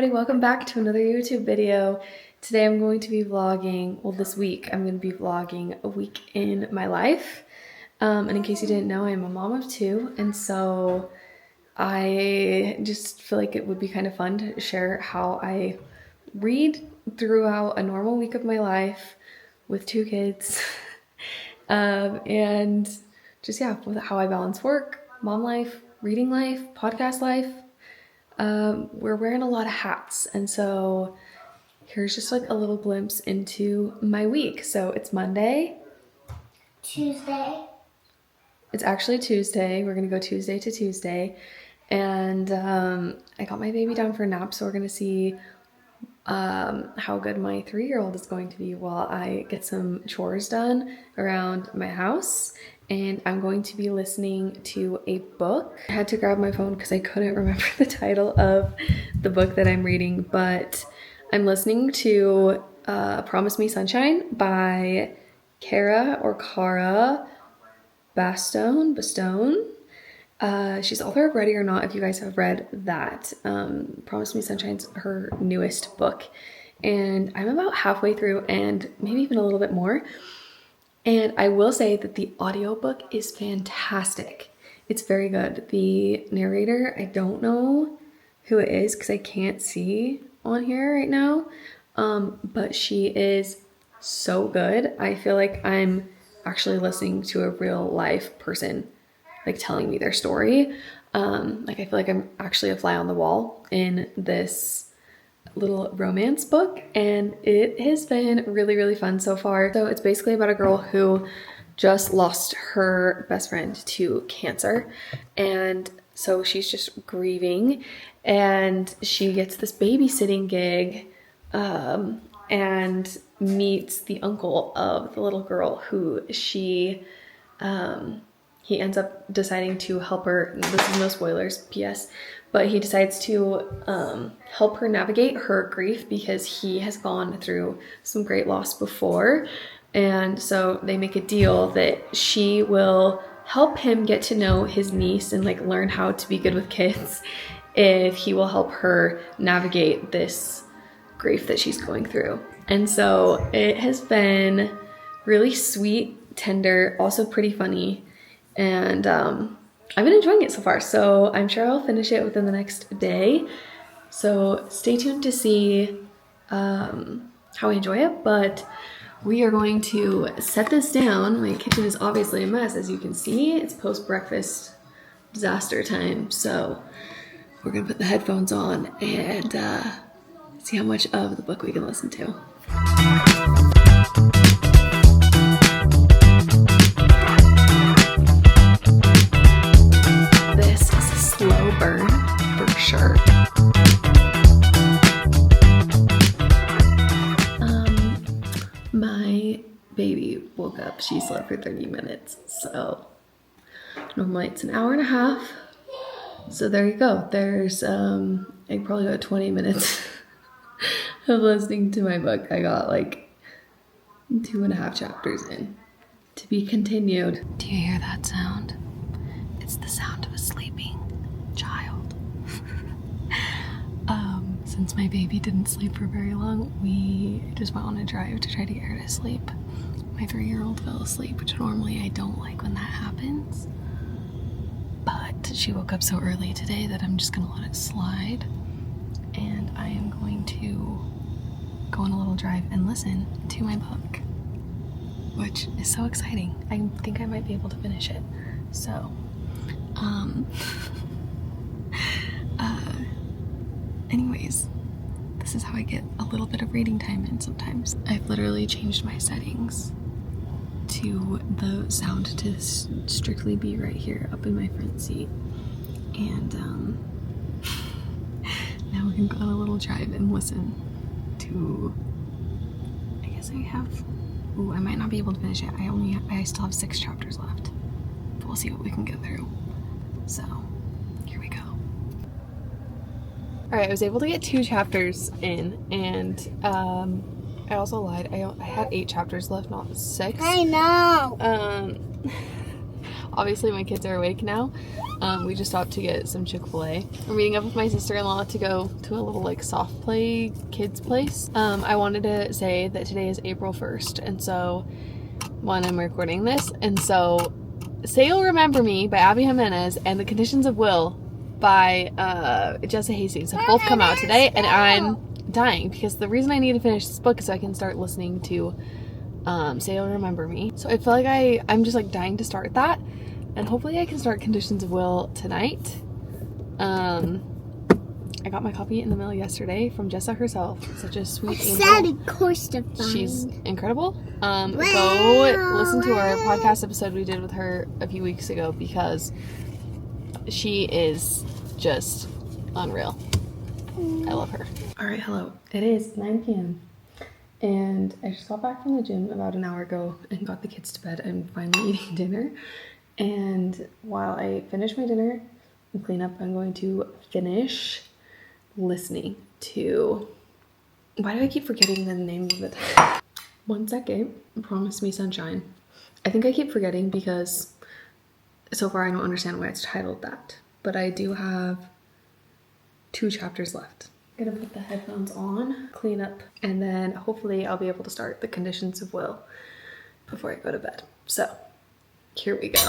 everybody, welcome back to another YouTube video. Today I'm going to be vlogging, well this week I'm going to be vlogging a week in my life. And in case you didn't know, I'm a mom of two, and so I just feel like it would be kind of fun to share how I read throughout a normal week of my life with two kids. And just, yeah, with how I balance work, mom life, reading life, podcast life. We're wearing a lot of hats, and so here's just like a little glimpse into my week. So it's Monday. Tuesday. It's actually Tuesday. We're gonna go Tuesday to Tuesday, and I got my baby down for a nap, so we're gonna see how good my 3-year-old is going to be while I get some chores done around my house. And I'm going to be listening to a book. I had to grab my phone because I couldn't remember the title of the book that I'm reading, but I'm listening to Promise Me Sunshine by Cara or Cara Bastone. She's the author of Ready or Not, if you guys have read that. Promise Me Sunshine's her newest book. And I'm about halfway through, and maybe even a little bit more. And I will say that the audiobook is fantastic. It's very good. The narrator, I don't know who it is because I can't see on here right now, but she is so good. I feel like I'm actually listening to a real life person like telling me their story. Like I feel like I'm actually a fly on the wall in this little romance book, and it has been really, really fun so far. So it's basically about a girl who just lost her best friend to cancer, and so she's just grieving, and she gets this babysitting gig and meets the uncle of the little girl who he ends up deciding to help her. This is no spoilers, PS, but he decides to help her navigate her grief because he has gone through some great loss before. And so they make a deal that she will help him get to know his niece and like learn how to be good with kids if he will help her navigate this grief that she's going through. And so it has been really sweet, tender, also pretty funny. And I've been enjoying it so far, so I'm sure I'll finish it within the next day. So stay tuned to see how I enjoy it, but we are going to set this down. My kitchen is obviously a mess, as you can see. It's post-breakfast disaster time, so we're gonna put the headphones on and see how much of the book we can listen to. Slow burn for sure. My baby woke up. She slept for 30 minutes, so normally it's an hour and a half. So there you go. There's I probably got 20 minutes of listening to my book. I got like 2.5 chapters in. To be continued. Do you hear that sound? It's the sound of a sleeping child. Since my baby didn't sleep for very long, we just went on a drive to try to get her to sleep. My 3-year-old fell asleep, which normally I don't like when that happens, but she woke up so early today that I'm just gonna let it slide, and I am going to go on a little drive and listen to my book, which is so exciting. I think I might be able to finish it. So anyways, this is how I get a little bit of reading time in sometimes. I've literally changed my settings to the sound to strictly be right here up in my front seat, and now we can go on a little drive and listen to, I guess I have, I might not be able to finish it. I still have 6 chapters left, but we'll see what we can get through. So here we go. All right, I was able to get 2 chapters in, and I also lied. I had 8 chapters left, not 6. I know. Obviously my kids are awake now. We just stopped to get some Chick-fil-A. I'm meeting up with my sister-in-law to go to a little like soft play kids place. I wanted to say that today is April 1st, and so when I'm recording this, and so Say You'll Remember Me by Abby Jimenez and The Conditions of Will by Jessa Hastings have both come out today, and I'm dying because the reason I need to finish this book is so I can start listening to Say You'll Remember Me. So I feel like I'm just like dying to start that, and hopefully I can start Conditions of Will tonight. I got my copy in the mail yesterday from Jessa herself. Such a sweet angel. She's incredible. Go listen to our podcast episode we did with her a few weeks ago because she is just unreal. I love her. All right, hello. It is 9 p.m. and I just got back from the gym about an hour ago and got the kids to bed. I'm finally eating dinner. And while I finish my dinner and clean up, I'm going to finish listening to... Why do I keep forgetting the name of it? One second. Promise Me Sunshine. I think I keep forgetting because so far I don't understand why it's titled that. But I do have 2 chapters left. I'm gonna put the headphones on, clean up, and then hopefully I'll be able to start The Conditions of Will before I go to bed. So, here we go.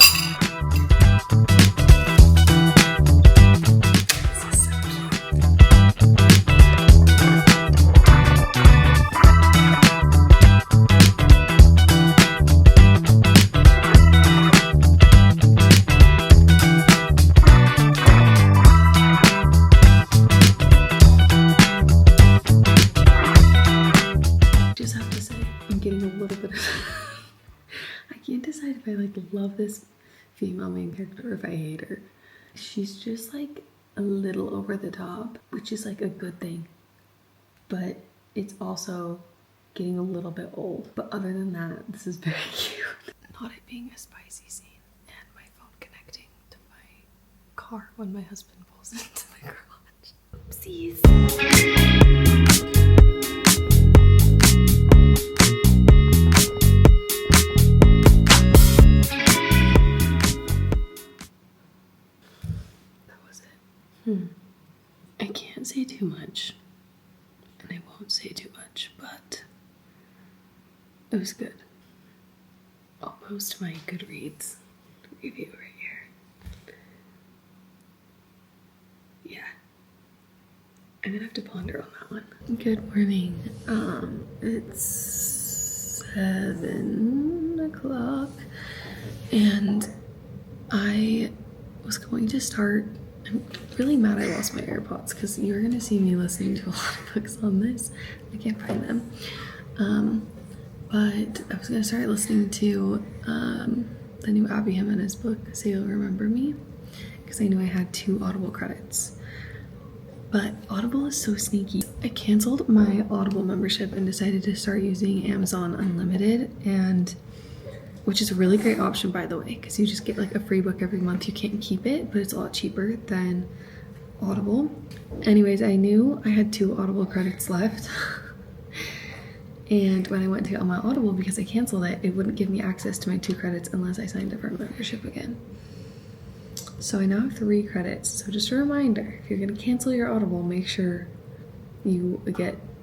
I like love this female main character or if I hate her. She's just like a little over the top, which is like a good thing, but it's also getting a little bit old. But other than that, this is very cute. Not it being a spicy scene and my phone connecting to my car when my husband pulls into the garage. Oopsies. I can't say too much, and I won't say too much, but it was good. I'll post my Goodreads review right here. Yeah. I'm gonna have to ponder on that one. Good morning. It's 7 o'clock, and I was going to start... I'm really mad I lost my AirPods because you're gonna see me listening to a lot of books on this. I can't find them. But I was gonna start listening to the new Abby Jimenez book, Say You'll Remember Me, because I knew I had 2 Audible credits. But Audible is so sneaky. I canceled my Audible membership and decided to start using Amazon Unlimited, and which is a really great option, by the way, because you just get like a free book every month. You can't keep it, but it's a lot cheaper than Audible. Anyways, I knew I had 2 Audible credits left. And when I went to get on my Audible, because I canceled it, it wouldn't give me access to my 2 credits unless I signed up for a membership again. So I now have 3 credits. So just a reminder, if you're gonna cancel your Audible, make sure you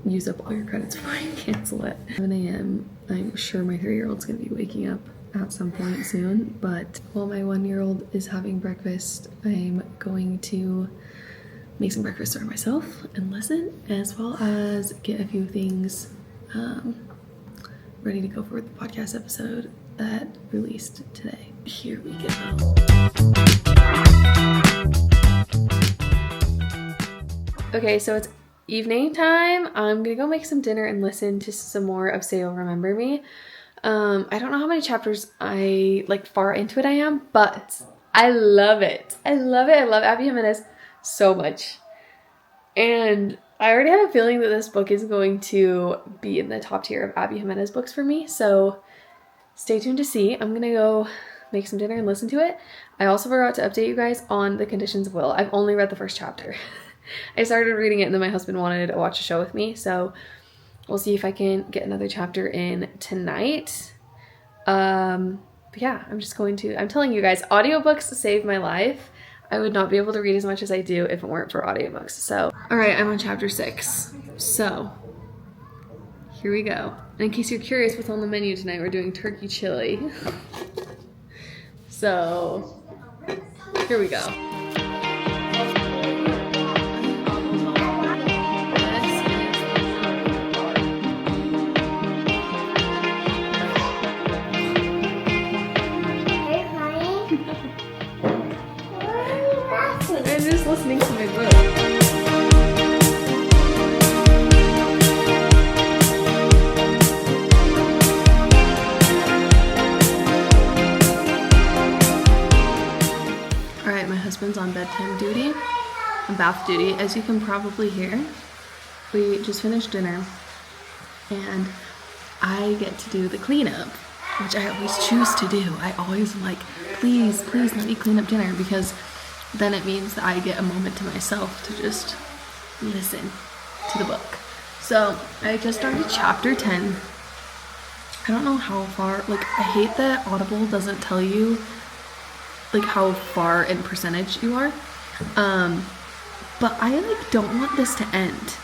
use up all your credits before you cancel it. 7 a.m. I'm sure my 3-year-old's gonna be waking up at some point soon, but while my 1-year-old is having breakfast, I'm going to make some breakfast for myself and listen, as well as get a few things ready to go for the podcast episode that released today. Here we go. Okay, so it's evening time. I'm gonna go make some dinner and listen to some more of Say You'll Remember Me. I don't know how many chapters far into it I am, but I love it. I love it. I love Abby Jimenez so much. And I already have a feeling that this book is going to be in the top tier of Abby Jimenez books for me, so stay tuned to see. I'm gonna go make some dinner and listen to it. I also forgot to update you guys on The Conditions of Will. I've only read the first chapter. I started reading it and then my husband wanted to watch a show with me, so we'll see if I can get another chapter in tonight. But yeah, I'm telling you guys, audiobooks saved my life. I would not be able to read as much as I do if it weren't for audiobooks. So, all right, I'm on chapter 6. So, here we go. And in case you're curious what's on the menu tonight, we're doing turkey chili. So, here we go. I'm just listening to my book. Alright, my husband's on bedtime duty, bath duty, as you can probably hear. We just finished dinner, and I get to do the cleanup, which I always choose to do. I always am like, please let me clean up dinner, because then it means that I get a moment to myself to just listen to the book. So I just started chapter 10. I don't know how far, like, I hate that Audible doesn't tell you like how far in percentage you are. But I like don't want this to end.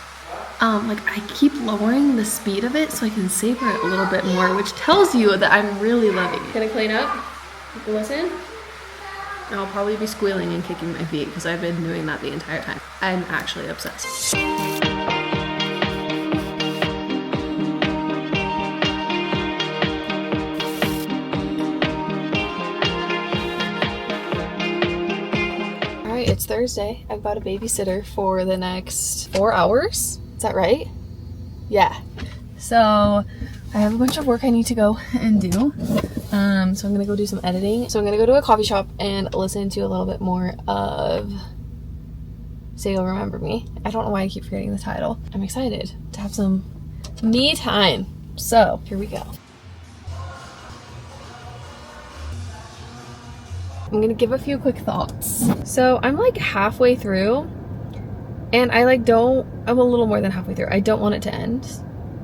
Like I keep lowering the speed of it so I can savor it a little bit more, which tells you that I'm really loving it. Gonna clean up? You can listen? I'll probably be squealing and kicking my feet because I've been doing that the entire time. I'm actually obsessed. Alright, it's Thursday. I've got a babysitter for the next 4 hours. Is that right? Yeah. So I have a bunch of work I need to go and do. So I'm gonna go do some editing. So I'm gonna go to a coffee shop and listen to a little bit more of Say You'll Remember Me. I don't know why I keep forgetting the title. I'm excited to have some me time. So here we go. I'm gonna give a few quick thoughts. So I'm like halfway through, and I'm a little more than halfway through. I don't want it to end.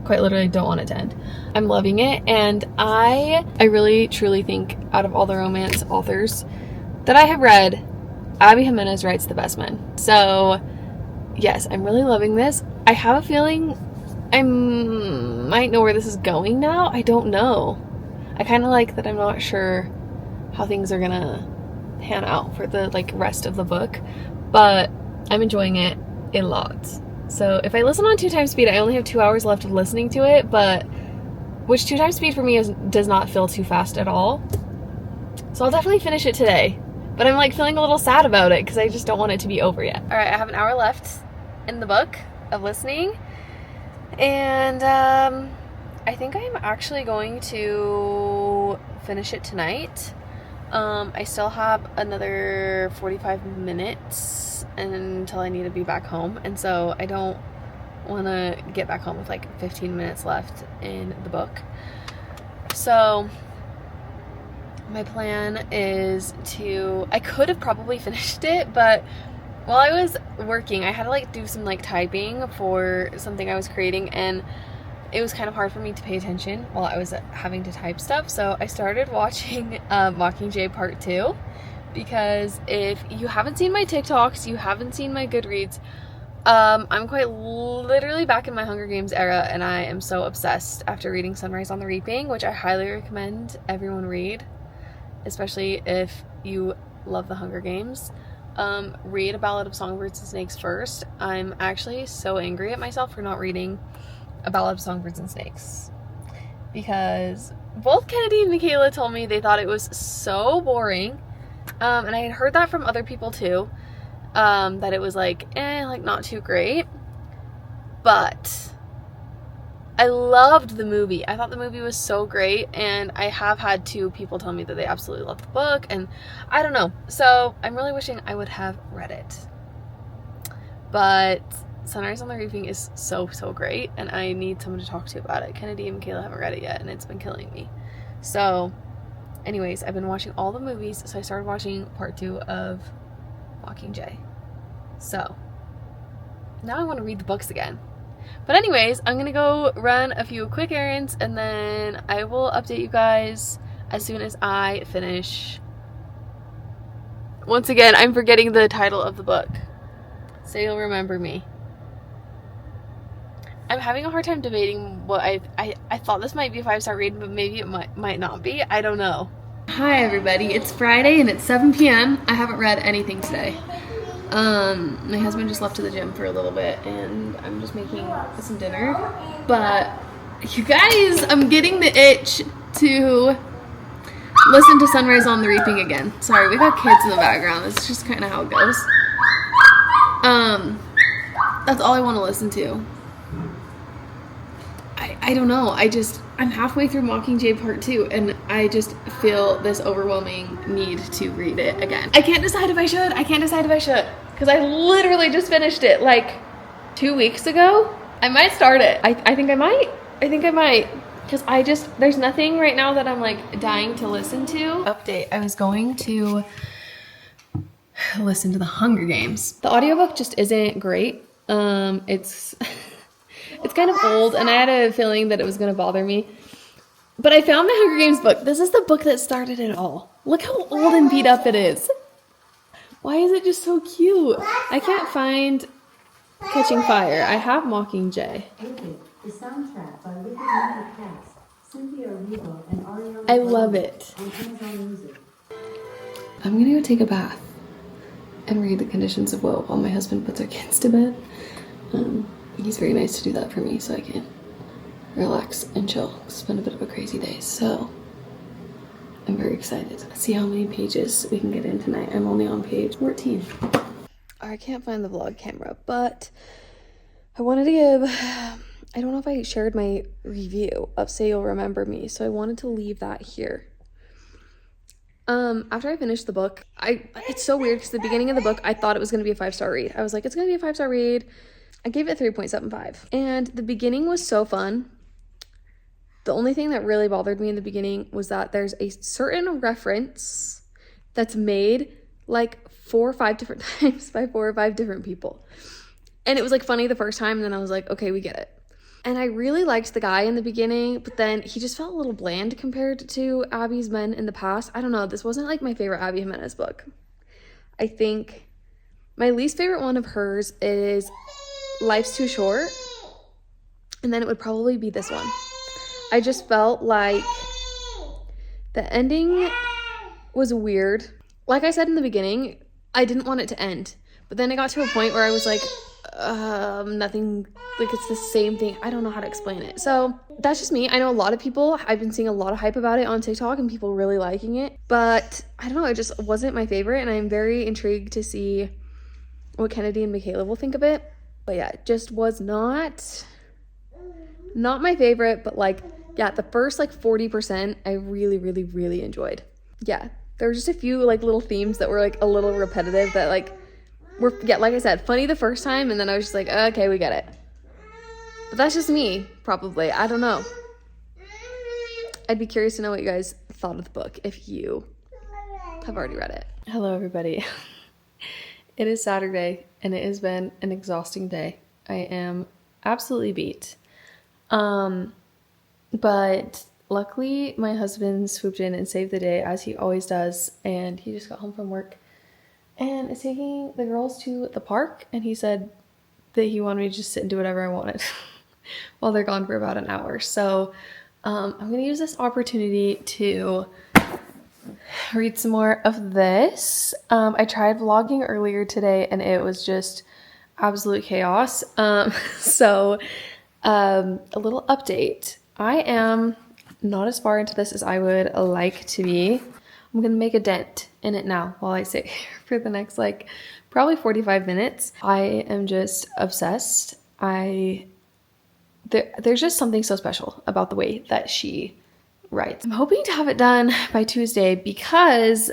Quite literally don't want it to end. I'm loving it, and I really truly think out of all the romance authors that I have read, Abby Jimenez writes the best men. So yes, I'm really loving this. I have a feeling I might know where this is going now. I don't know. I kind of like that I'm not sure how things are gonna pan out for the like rest of the book, but I'm enjoying it a lot. So if I listen on 2 times speed, I only have 2 hours left of listening to it, but which 2 times speed for me does not feel too fast at all. So I'll definitely finish it today, but I'm like feeling a little sad about it because I just don't want it to be over yet. All right, I have an hour left in the book of listening, and I think I'm actually going to finish it tonight. I still have another 45 minutes until I need to be back home, and so I don't want to get back home with like 15 minutes left in the book. So my plan is I could have probably finished it, but while I was working, I had to like do some like typing for something I was creating, and it was kind of hard for me to pay attention while I was having to type stuff. So I started watching Mockingjay Part 2, because if you haven't seen my TikToks, you haven't seen my Goodreads, I'm quite literally back in my Hunger Games era, and I am so obsessed after reading Sunrise on the Reaping, which I highly recommend everyone read, especially if you love the Hunger Games. Read A Ballad of Songbirds and Snakes first. I'm actually so angry at myself for not reading A Ballad of Songbirds and Snakes, because both Kennedy and Michaela told me they thought it was so boring, and I had heard that from other people too, that it was like not too great, but I loved the movie. I thought the movie was so great, and I have had 2 people tell me that they absolutely loved the book, and I don't know, so I'm really wishing I would have read it. But Sunrise on the Reaping is so great, and I need someone to talk to about it. Kennedy and Michaela haven't read it yet, and it's been killing me. So anyways, I've been watching all the movies, so I started watching Part 2 of Mockingjay. So now I want to read the books again. But anyways, I'm gonna go run a few quick errands, and then I will update you guys as soon as I finish. Once again, I'm forgetting the title of the book. So You'll Remember Me. I'm having a hard time debating what I thought this might be a 5-star read, but maybe it might not be. I don't know. Hi everybody, it's Friday and it's 7 p.m. I haven't read anything today. My husband just left to the gym for a little bit and I'm just making some dinner. But you guys, I'm getting the itch to listen to Sunrise on the Reaping again. Sorry, we got kids in the background. It's just kind of how it goes. That's all I want to listen to. I don't know. I'm halfway through Mockingjay Part 2 and I just feel this overwhelming need to read it again. I can't decide if I should. Because I literally just finished it like 2 weeks ago. I might start it. I think I might. Because there's nothing right now that I'm like dying to listen to. Update. I was going to listen to The Hunger Games. The audiobook just isn't great. It's kind of old and I had a feeling that it was going to bother me. But I found the Hunger Games book. This is the book that started it all. Look how old and beat up it is. Why is it just so cute? I can't find Catching Fire. I have Mockingjay. The soundtrack by Wicked Movie Cast, Cynthia Erivo and Ariana. I love it. On Amazon Music. I'm gonna go take a bath and read The Conditions of Woe while my husband puts our kids to bed. He's very nice to do that for me so I can relax and chill. It's been a bit of a crazy day, so I'm very excited. Let's see how many pages we can get in tonight. I'm only on page 14. I can't find the vlog camera, but I wanted to give, I don't know if I shared my review of Say You'll Remember Me, so I wanted to leave that here. After I finished the book, it's so weird because the beginning of the book, I thought it was going to be a 5-star read. I was like, it's going to be a 5-star read. I gave it 3.75. And the beginning was so fun. The only thing that really bothered me in the beginning was that there's a certain reference that's made like 4 or 5 different times by 4 or 5 different people. And it was like funny the first time, and then I was like, okay, we get it. And I really liked the guy in the beginning, but then he just felt a little bland compared to Abby's men in the past. I don't know, this wasn't like my favorite Abby Jimenez book. I think my least favorite one of hers is Life's Too Short, and then it would probably be this one. I just felt like the ending was weird. Like I said in the beginning, I didn't want it to end, but then it got to a point where I was like, nothing, like it's the same thing. I don't know how to explain it. So that's just me. I know a lot of people, I've been seeing a lot of hype about it on TikTok and people really liking it, but I don't know, it just wasn't my favorite, and I'm very intrigued to see what Kennedy and Michaela will think of it. But yeah, it just was not my favorite, but like, yeah, the first like 40% I really, really, really enjoyed. Yeah, there were just a few like little themes that were like a little repetitive that like were, yeah, like I said, funny the first time, and then I was just like, okay, we get it. But that's just me, probably. I don't know. I'd be curious to know what you guys thought of the book if you have already read it. Hello, everybody. It is Saturday, and it has been an exhausting day. I am absolutely beat. But luckily, my husband swooped in and saved the day, as he always does, and he just got home from work and is taking the girls to the park, and he said that he wanted me to just sit and do whatever I wanted while they're gone for about an hour. So I'm going to use this opportunity to read some more of this. I tried vlogging earlier today and it was just absolute chaos. So a little update. I am not as far into this as I would like to be. I'm gonna make a dent in it now while I sit here for the next like probably 45 minutes. I am just obsessed. There's just something so special about the way that she writes. I'm hoping to have it done by Tuesday because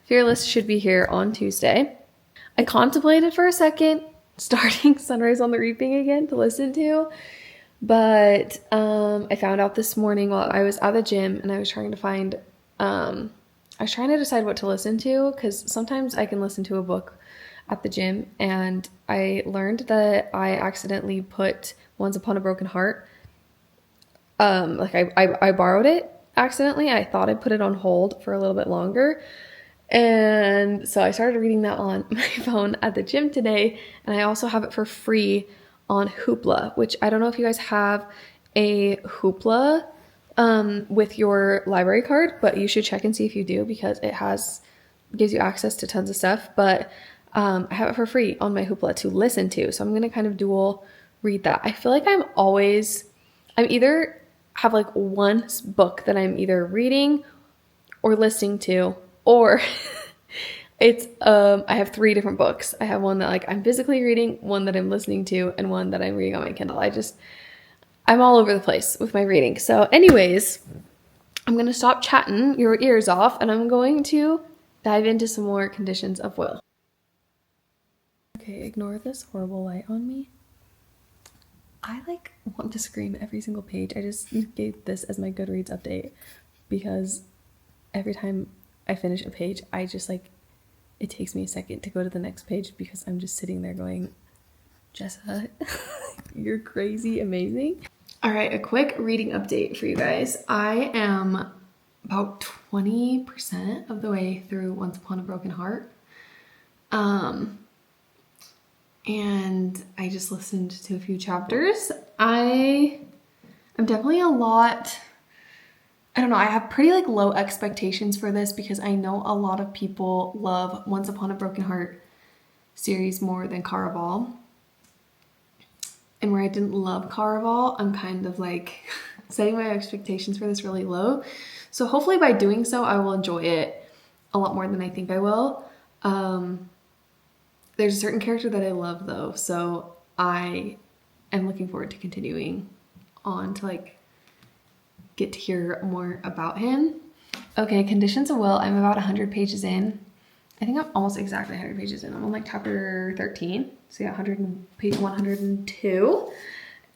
Fearless should be here on Tuesday. I contemplated for a second starting Sunrise on the Reaping again to listen to, but I found out this morning while I was at the gym and I was trying to decide what to listen to, because sometimes I can listen to a book at the gym, and I learned that I accidentally put Once Upon a Broken Heart, I borrowed it accidentally. I thought I put it on hold for a little bit longer. And so I started reading that on my phone at the gym today. And I also have it for free on Hoopla, which I don't know if you guys have a Hoopla with your library card, but you should check and see if you do, because it gives you access to tons of stuff. But I have it for free on my Hoopla to listen to. So I'm going to kind of dual read that. I feel like I'm either have like one book that I'm either reading or listening to, or it's I have 3 different books. I have one that like I'm physically reading, one that I'm listening to, and one that I'm reading on my Kindle. I'm all over the place with my reading. So anyways, I'm going to stop chatting your ears off, and I'm going to dive into some more conditions of will. Okay, ignore this horrible light on me. I like want to scream every single page. I just gave this as my Goodreads update because every time I finish a page, I just like, it takes me a second to go to the next page because I'm just sitting there going, Jessa, you're crazy amazing. All right, a quick reading update for you guys. I am about 20% of the way through Once Upon a Broken Heart. And I just listened to a few chapters. I'm definitely I don't know, I have pretty like low expectations for this because I know a lot of people love Once Upon a Broken Heart series more than Caraval. And where I didn't love Caraval, I'm kind of like setting my expectations for this really low. So hopefully by doing so, I will enjoy it a lot more than I think I will. There's a certain character that I love though, so I am looking forward to continuing on to like get to hear more about him. Okay, Conditions of Will. I'm about 100 pages in. I think I'm almost exactly 100 pages in. I'm on like chapter 13, so yeah, page 102.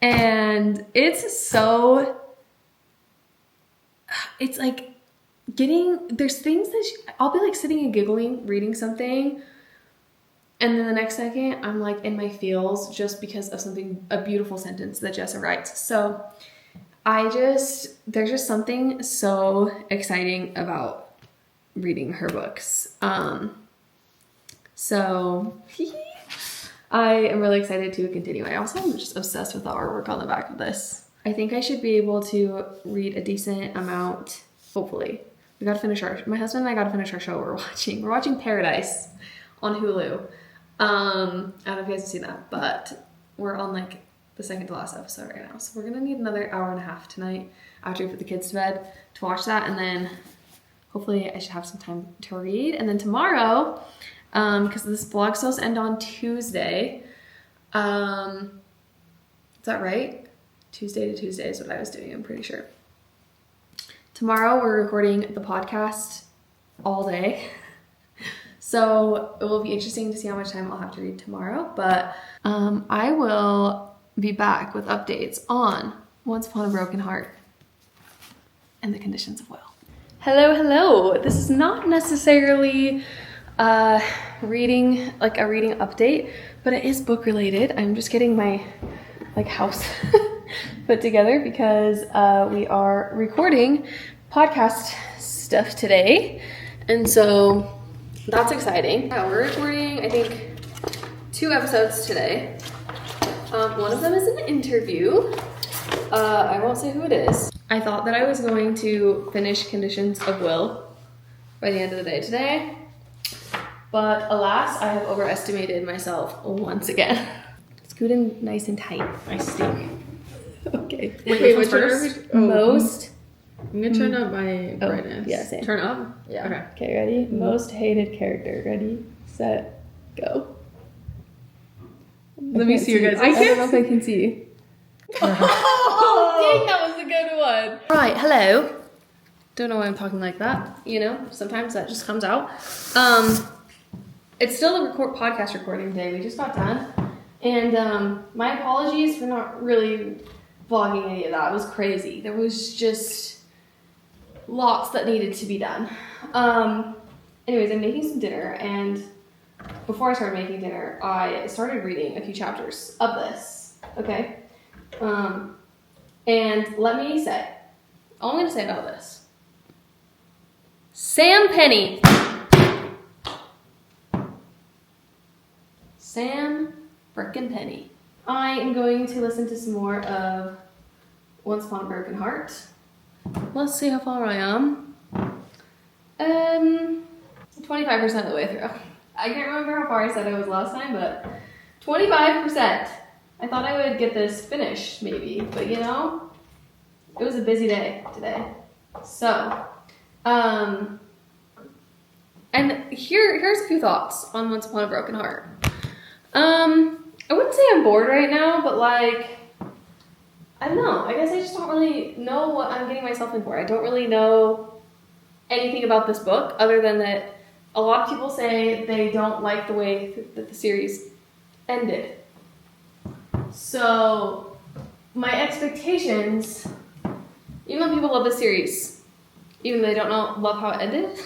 And it's like there's things that I'll be like sitting and giggling, reading something, and then the next second I'm like in my feels just because of a beautiful sentence that Jessa writes. So there's just something so exciting about reading her books. So I am really excited to continue. I also am just obsessed with the artwork on the back of this. I think I should be able to read a decent amount, hopefully. My husband and I gotta finish our show we're watching Paradise on Hulu. I don't know if you guys have seen that, but we're on like the second to last episode right now. So we're gonna need another hour and a half tonight after we put the kids to bed to watch that, and then hopefully I should have some time to read. And then tomorrow, because this vlog supposed to end on Tuesday. Is that right? Tuesday to Tuesday is what I was doing, I'm pretty sure. Tomorrow we're recording the podcast all day. So it will be interesting to see how much time I'll have to read tomorrow, but I will be back with updates on Once Upon a Broken Heart and the Conditions of Will. Hello. This is not necessarily a reading update, but it is book related. I'm just getting my house put together because we are recording podcast stuff today, and so that's exciting. Yeah, we're recording, I think, 2 episodes today. One of them is an interview. I won't say who it is. I thought that I was going to finish Conditions of Will by the end of the day today, but alas, I have overestimated myself once again. Scoot in nice and tight. I stink. Okay. Wait, what's first? Most. I'm gonna turn up my brightness. Yeah, same. Turn up? Yeah. Okay, ready? Most hated character. Ready, set, go. Let me see you guys. I don't know if I can see. Oh, dang, that was a good one. Right, hello. Don't know why I'm talking like that. You know, sometimes that just comes out. It's still a podcast recording day. We just got done. And my apologies for not really vlogging any of that. It was crazy. There was just lots that needed to be done. Anyways, I'm making some dinner, and before I started making dinner, I started reading a few chapters of this, okay? And let me say, all I'm going to say about this Sam Penny. Sam frickin' Penny. I am going to listen to some more of Once Upon a Broken Heart. Let's see how far I am. 25% of the way through. I can't remember how far I said I was last time, but 25%. I thought I would get this finished, maybe, but you know, it was a busy day today. So, and here's a few thoughts on Once Upon a Broken Heart. I wouldn't say I'm bored right now, but like, I don't know. I guess I just don't really know what I'm getting myself in for. I don't really know anything about this book other than that a lot of people say they don't like the way that the series ended. So my expectations, even though people love this series, even though they don't love how it ended,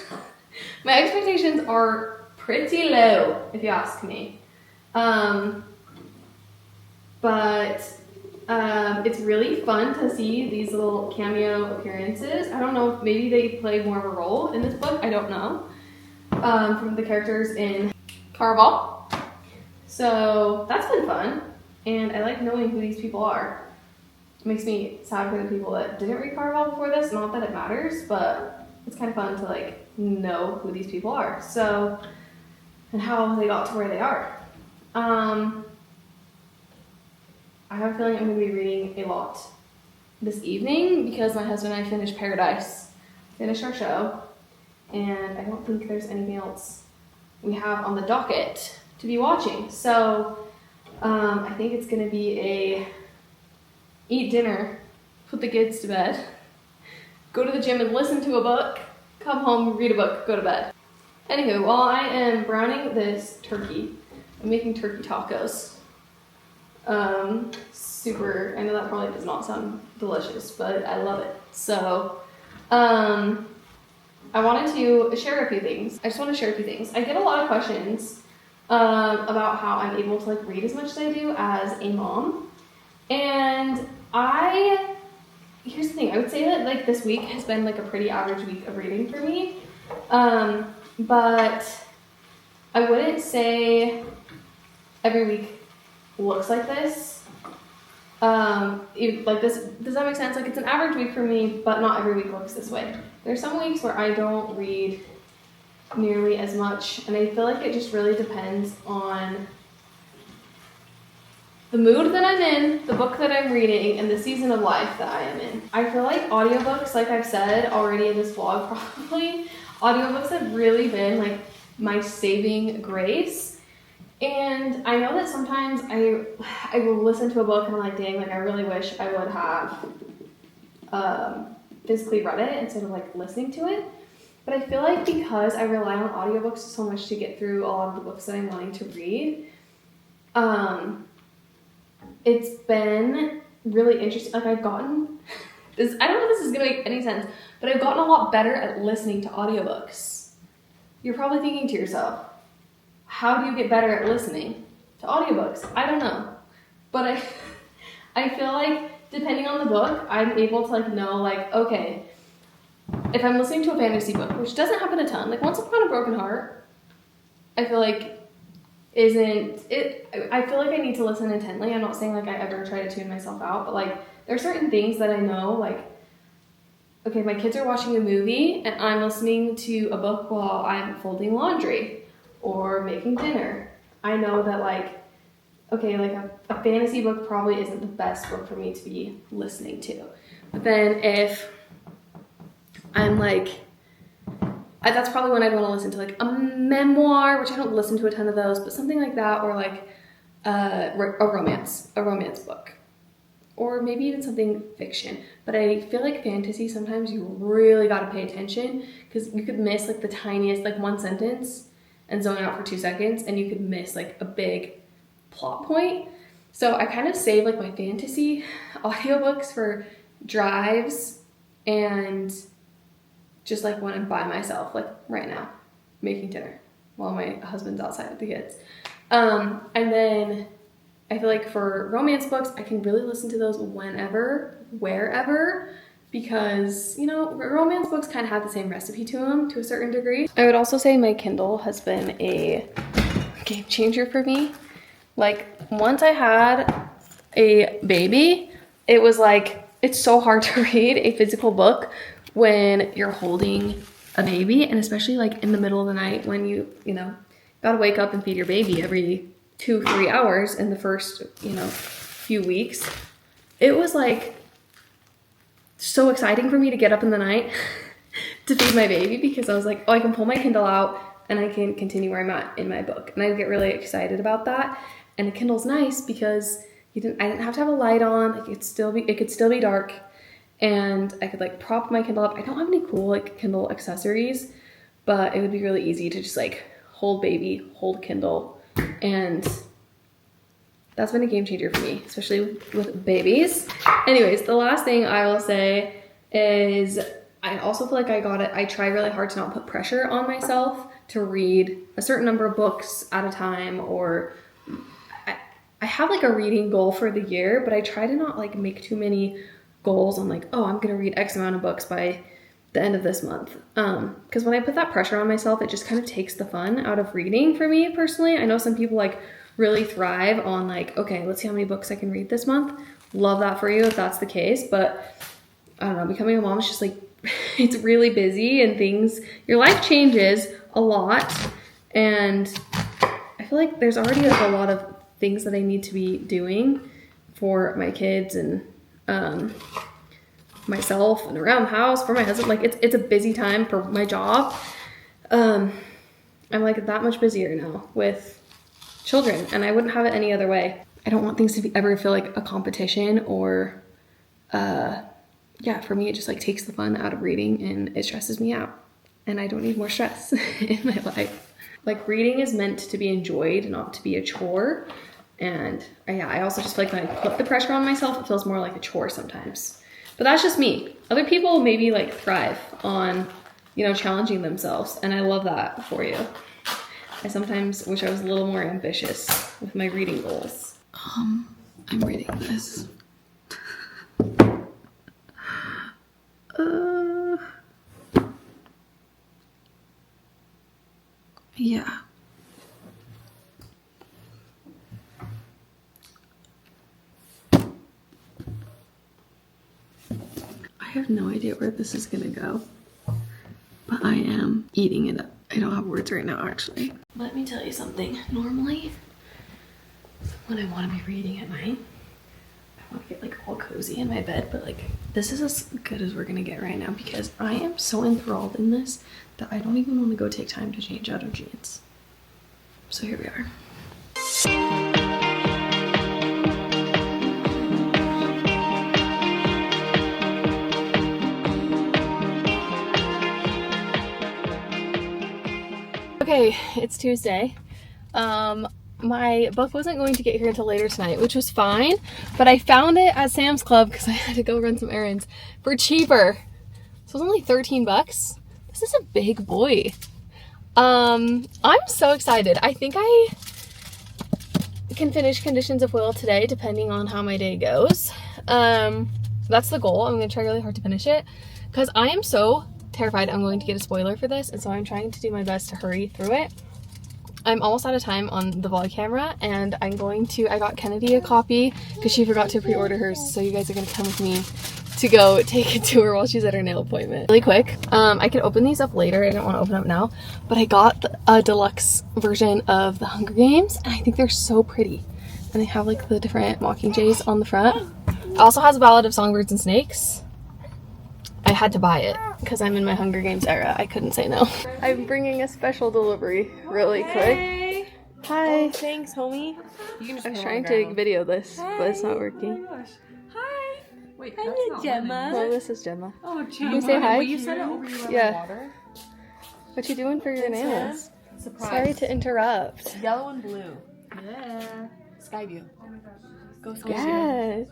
my expectations are pretty low, if you ask me. But it's really fun to see these little cameo appearances. I don't know if maybe they play more of a role in this book. I don't know. From the characters in Caraval. So that's been fun. And I like knowing who these people are. It makes me sad for the people that didn't read Caraval before this. Not that it matters, but it's kind of fun to like know who these people are. So, and how they got to where they are. I have a feeling I'm going to be reading a lot this evening because my husband and I finished Paradise, finished our show, and I don't think there's anything else we have on the docket to be watching. So I think it's going to be a eat dinner, put the kids to bed, go to the gym and listen to a book, come home, read a book, go to bed. Anywho, while I am browning this turkey, I'm making turkey tacos. I know that probably does not sound delicious, but I love it. So, I wanted to share a few things. I just want to share a few things. I get a lot of questions, about how I'm able to like read as much as I do as a mom. And here's the thing, I would say that like this week has been like a pretty average week of reading for me. But I wouldn't say every week looks like this. Like this, does that make sense? Like it's an average week for me, but not every week looks this way. There's some weeks where I don't read nearly as much, and I feel like it just really depends on the mood that I'm in, the book that I'm reading, and the season of life that I am in. I feel like audiobooks, like I've said already in this vlog probably, audiobooks have really been like my saving grace. And I know that sometimes I will listen to a book and I'm like, dang, like I really wish I would have physically read it instead of like listening to it. But I feel like because I rely on audiobooks so much to get through a lot of the books that I'm wanting to read, it's been really interesting. Like I've gotten this, I don't know if this is gonna make any sense, but I've gotten a lot better at listening to audiobooks. You're probably thinking to yourself, how do you get better at listening to audiobooks? I don't know. But I feel like depending on the book, I'm able to like know like, okay, if I'm listening to a fantasy book, which doesn't happen a ton, like Once Upon a Broken Heart, I feel like I feel like I need to listen intently. I'm not saying like I ever try to tune myself out, but like there are certain things that I know, like, okay, my kids are watching a movie and I'm listening to a book while I'm folding laundry or making dinner. I know that like, okay, like a fantasy book probably isn't the best book for me to be listening to. But then if I'm like, that's probably when I'd want to listen to like a memoir, which I don't listen to a ton of those, but something like that, or like a romance book, or maybe even something fiction. But I feel like fantasy, sometimes you really got to pay attention because you could miss like the tiniest, like one sentence and zone out for 2 seconds and you could miss like a big plot point. So I kind of save like my fantasy audiobooks for drives and just like when I'm by myself, like right now, making dinner while my husband's outside with the kids. And then I feel like for romance books, I can really listen to those whenever, wherever. because, you know, romance books kind of have the same recipe to them to a certain degree. I would also say my Kindle has been a game changer for me. Like, once I had a baby, it was like, it's so hard to read a physical book when you're holding a baby, and especially like in the middle of the night when you know, gotta wake up and feed your baby every 2-3 hours in the first, you know, few weeks. It was like so exciting for me to get up in the night to feed my baby, because I was like, oh, I can pull my Kindle out and I can continue where I'm at in my book. And I get really excited about that. And a Kindle's nice because I didn't have to have a light on. Like, it could still be dark, and I could like prop my Kindle up. I don't have any cool like Kindle accessories, but it would be really easy to just like hold baby, hold Kindle, and that's been a game changer for me, especially with babies. Anyways, the last thing I will say is I also feel like I try really hard to not put pressure on myself to read a certain number of books at a time, or I have like a reading goal for the year, but I try to not like make too many goals on like, oh, I'm gonna read X amount of books by the end of this month. Because when I put that pressure on myself, it just kind of takes the fun out of reading for me personally. I know some people like really thrive on like, okay, let's see how many books I can read this month. Love that for you if that's the case, but I don't know, becoming a mom is just like, it's really busy and your life changes a lot, and I feel like there's already like a lot of things that I need to be doing for my kids and myself and around the house for my husband. Like, it's a busy time for my job. I'm like that much busier now with children, and I wouldn't have it any other way. I don't want things to ever feel like a competition, or yeah, for me it just like takes the fun out of reading, and it stresses me out, and I don't need more stress in my life. Like, reading is meant to be enjoyed, not to be a chore. And I also just feel like when I put the pressure on myself, it feels more like a chore sometimes. But that's just me. Other people maybe like thrive on, you know, challenging themselves, and I love that for you. I sometimes wish I was a little more ambitious with my reading goals. I'm reading this. Yeah. I have no idea where this is gonna go, but I am eating it up. I don't have words right now, actually. Let me tell you something. Normally, when I want to be reading at night, I want to get like all cozy in my bed, but like this is as good as we're gonna get right now, because I am so enthralled in this that I don't even want to go take time to change out of jeans. So here we are. Okay, it's Tuesday. My book wasn't going to get here until later tonight, which was fine, but I found it at Sam's Club because I had to go run some errands for cheaper. So it was only 13 bucks. This is a big boy. I'm so excited. I think I can finish Conditions of Will today, depending on how my day goes. That's the goal. I'm gonna try really hard to finish it because I am so terrified I'm going to get a spoiler for this, and so I'm trying to do my best to hurry through it. I'm almost out of time on the vlog camera, and I got Kennedy a copy because she forgot to pre-order hers, so you guys are gonna come with me to go take it to her while she's at her nail appointment. Really quick, I can open these up later. I don't want to open up now, but I got a deluxe version of the Hunger Games, and I think they're so pretty. And they have like the different Mockingjays on the front. It also has a Ballad of Songbirds and Snakes. I had to buy it because I'm in my Hunger Games era. I couldn't say no. I'm bringing a special delivery really quick. Hi. Oh, thanks, homie. I was trying to video this, but it's not working. Oh my gosh. Hi. Wait, Hi, that's not Gemma. Oh, this is Gemma. Oh, Gemma. You say hi? Will you set it over your water? What you doing for your nails? Surprise. Sorry to interrupt. Yellow and blue. Yeah. Sky view. Go sky view. Yes.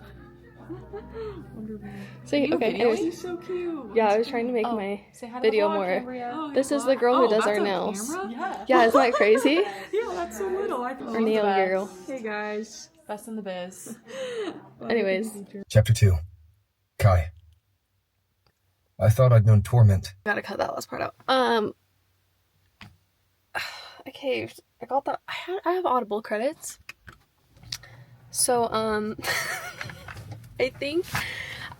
So, okay, anyways, so cute. yeah, I was trying to make my video more. This is the girl who does our nails. Yeah, isn't that crazy? Yeah, that's so little. Our nail girl. Hey guys, best in the biz. Anyways. Chapter 2. Kai. I thought I'd known torment. Gotta cut that last part out. I caved. I got that. I have Audible credits. So, I think,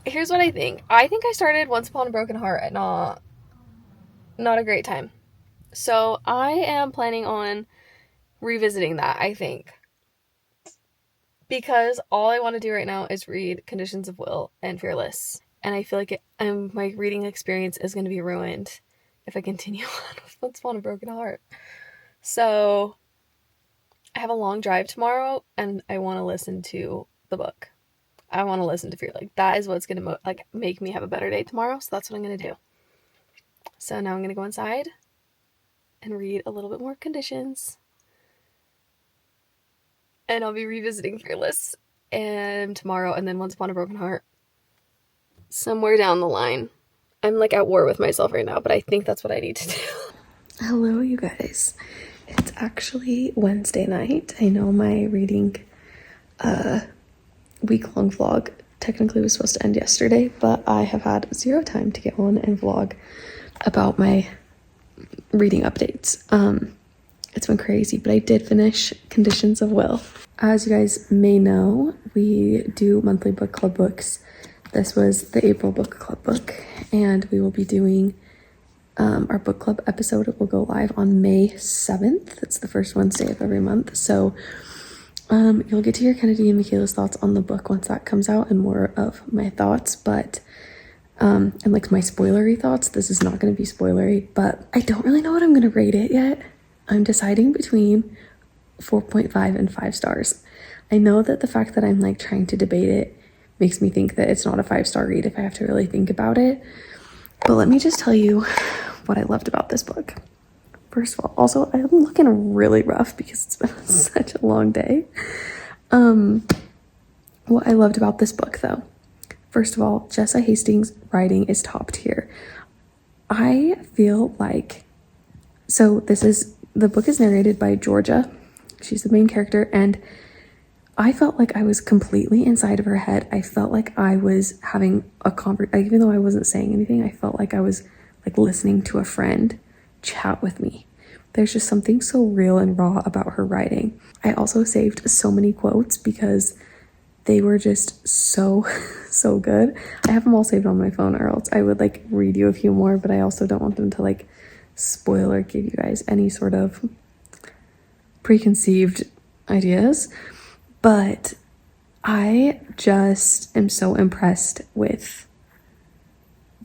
here's what I think. I think I started Once Upon a Broken Heart at not a great time. So, I am planning on revisiting that, I think. Because all I want to do right now is read Conditions of Will and Fearless. And I feel like my reading experience is going to be ruined if I continue on with Once Upon a Broken Heart. So, I have a long drive tomorrow, and I want to listen to the book. I want to listen to Fear. Like, that is what's going to make me have a better day tomorrow, so that's what I'm going to do. So now I'm going to go inside and read a little bit more Conditions. And I'll be revisiting Fearless and tomorrow, and then Once Upon a Broken Heart somewhere down the line. I'm like at war with myself right now, but I think that's what I need to do. Hello, you guys. It's actually Wednesday night. I know my reading week-long vlog technically was supposed to end yesterday, but I have had zero time to get on and vlog about my reading updates. It's been crazy, but I did finish Conditions of Will. As you guys may know, we do monthly book club books. This was the April book club book, and we will be doing our book club episode. It will go live on May 7th. It's the first Wednesday of every month. So you'll get to hear Kennedy and Michaela's thoughts on the book once that comes out, and more of my thoughts, but and like my spoilery thoughts. This is not going to be spoilery, but I don't really know what I'm going to rate it yet. I'm deciding between 4.5 and 5 stars. I know that the fact that I'm like trying to debate it makes me think that it's not a 5-star read if I have to really think about it. But let me just tell you what I loved about this book. First of all, also, I'm looking really rough because it's been such a long day. What I loved about this book, though, first of all, Jessa Hastings' writing is top tier. I feel like, so the book is narrated by Georgia. She's the main character, and I felt like I was completely inside of her head. I felt like I was having a conversation, even though I wasn't saying anything. I felt like I was like listening to a friend chat with me. There's just something so real and raw about her writing. I also saved so many quotes because they were just so good. I have them all saved on my phone, or else I would like read you a few more, but I also don't want them to like spoil or give you guys any sort of preconceived ideas. But I just am so impressed with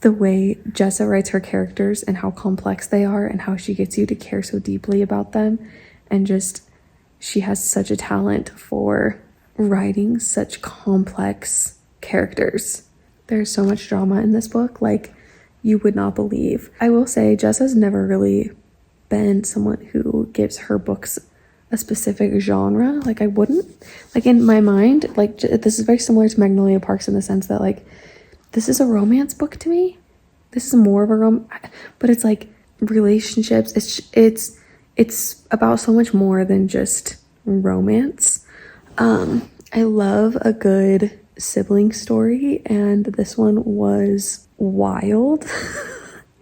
the way Jessa writes her characters and how complex they are and how she gets you to care so deeply about them. And just, she has such a talent for writing such complex characters. There's so much drama in this book, like you would not believe. I will say Jessa's never really been someone who gives her books a specific genre. Like I wouldn't, like in my mind, like this is very similar to Magnolia Parks in the sense that like this is a romance book to me. This is more of a but it's like relationships. It's about so much more than just romance. I love a good sibling story, and this one was wild.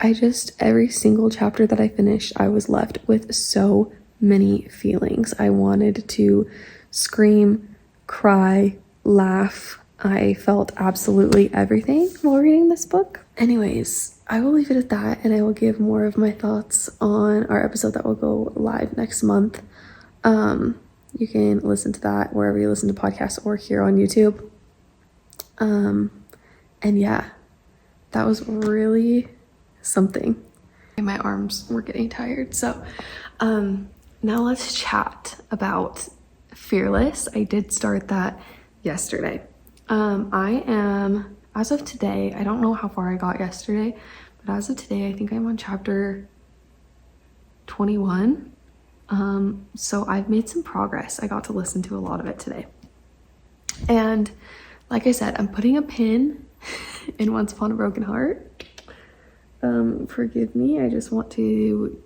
Every single chapter that I finished, I was left with so many feelings. I wanted to scream, cry, laugh. I felt absolutely everything while reading this book. Anyways, I will leave it at that, and I will give more of my thoughts on our episode that will go live next month. You can listen to that wherever you listen to podcasts or here on YouTube. And yeah, that was really something. My arms were getting tired. So now let's chat about Fearless. I did start that yesterday. I am, as of today, I don't know how far I got yesterday, but as of today, I think I'm on chapter 21. So I've made some progress. I got to listen to a lot of it today. And like I said, I'm putting a pin in Once Upon a Broken Heart. Forgive me, I just want to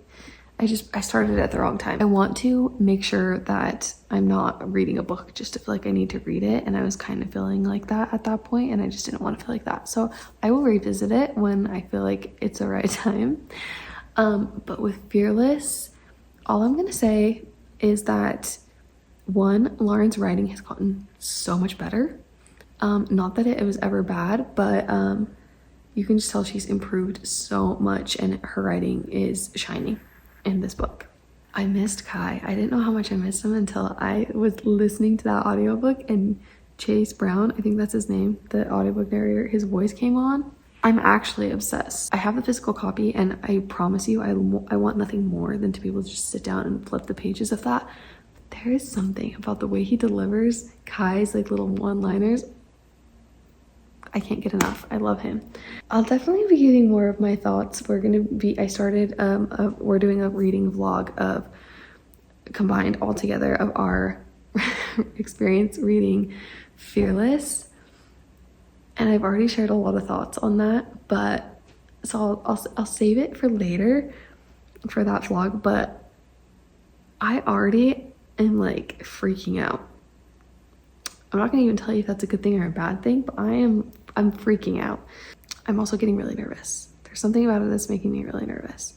I started at the wrong time. I want to make sure that I'm not reading a book just to feel like I need to read it, and I was kind of feeling like that at that point, and I just didn't want to feel like that. So I will revisit it when I feel like it's the right time. But with Fearless, all I'm gonna say is that one, Lauren's writing has gotten so much better. Not that it was ever bad, but you can just tell she's improved so much, and her writing is shining in this book. I missed Kai. I didn't know how much I missed him until I was listening to that audiobook and Chase Brown, I think that's his name, the audiobook narrator, his voice came on. I'm actually obsessed. I have the physical copy, and I promise you, I want nothing more than to be able to just sit down and flip the pages of that. But there is something about the way he delivers Kai's like little one-liners. I can't get enough. I love him. I'll definitely be giving more of my thoughts. We're doing a reading vlog of combined all together of our experience reading Fearless. And I've already shared a lot of thoughts on that, but so I'll save it for later for that vlog. But I already am like freaking out. I'm not gonna even tell you if that's a good thing or a bad thing, but I'm freaking out. I'm also getting really nervous. There's something about it that's making me really nervous.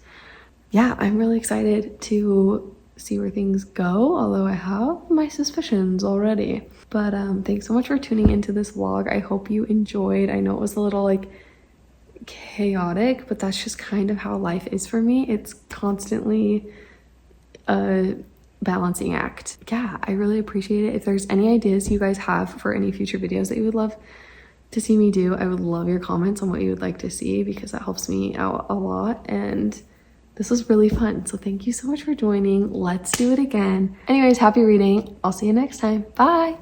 Yeah, I'm really excited to see where things go, although I have my suspicions already. But thanks so much for tuning into this vlog. I hope you enjoyed. I know it was a little like chaotic, but that's just kind of how life is for me. It's constantly a balancing act. Yeah, I really appreciate it. If there's any ideas you guys have for any future videos that you would love to see me do, I would love your comments on what you would like to see, because that helps me out a lot. And this was really fun. So thank you so much for joining. Let's do it again. Anyways, happy reading. I'll see you next time. Bye.